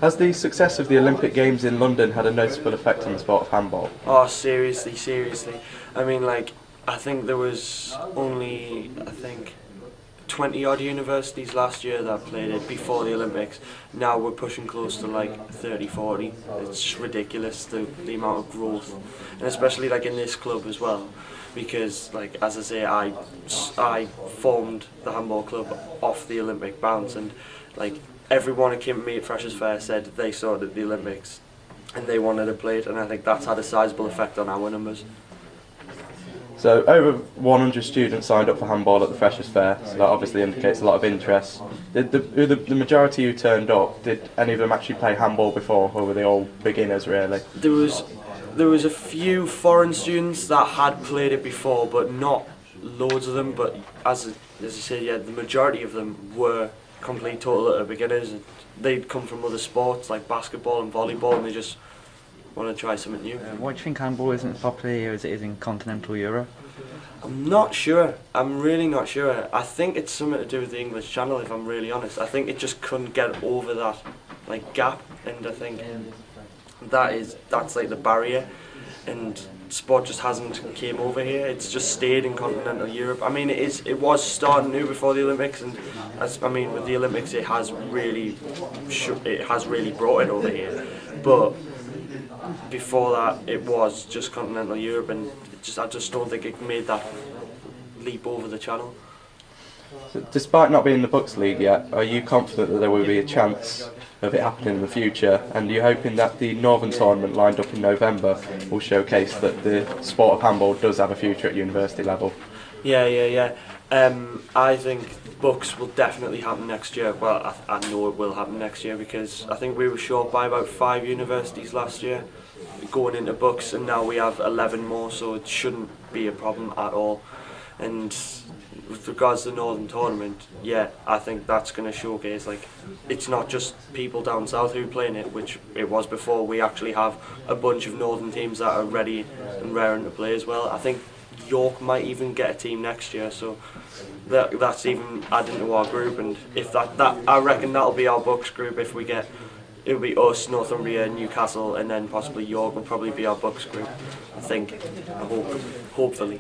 Has the success of the Olympic Games in London had a noticeable effect on the sport of handball? Oh, seriously, seriously. I mean, like, I think there was only, 20 odd universities last year that played it before the Olympics. Now we're pushing close to like 30, 40. It's just ridiculous, the amount of growth. And especially like in this club as well. Because, like, as I say, I formed the handball club off the Olympic bounce, and like everyone who came to me at Freshers Fair said they saw it at the Olympics and they wanted to play it, and I think that's had a sizable effect on our numbers. So over 100 students signed up for handball at the Freshers Fair, so that obviously indicates a lot of interest. Did the majority who turned up, did any of them actually play handball before, or were they all beginners really? There was a few foreign students that had played it before, but not loads of them. But as I said, yeah, the majority of them were complete total beginners. They'd come from other sports like basketball and volleyball, and they just want to try something new. Why do you think handball isn't as popular here as it is in continental Europe? I'm not sure. I'm really not sure. I think it's something to do with the English Channel, if I'm really honest. I think it just couldn't get over that like gap, and I think that's like the barrier, and sport just hasn't came over here. It's just stayed in continental Europe. I mean, it was starting new before the Olympics, and with the Olympics it has really brought it over here. But before that, it was just continental Europe, and I just don't think it made that leap over the channel. So despite not being in the Bucks League yet, are you confident that there will be a chance of it happening in the future? And are you hoping that the Northern Tournament lined up in November will showcase that the sport of handball does have a future at university level? Yeah. I think Bucks will definitely happen next year. Well, I know it will happen next year, because I think we were short by about 5 universities last year going into Bucks, and now we have 11 more, so it shouldn't be a problem at all. And with regards to the Northern Tournament, yeah, I think that's going to showcase, like, it's not just people down south who are playing it, which it was before. We actually have a bunch of Northern teams that are ready and raring to play as well. I think York might even get a team next year, so that's even adding to our group. And if that I reckon that'll be our Bucks group. If we get, it'll be us, Northumbria, Newcastle, and then possibly York will probably be our Bucks group, I think. Hopefully.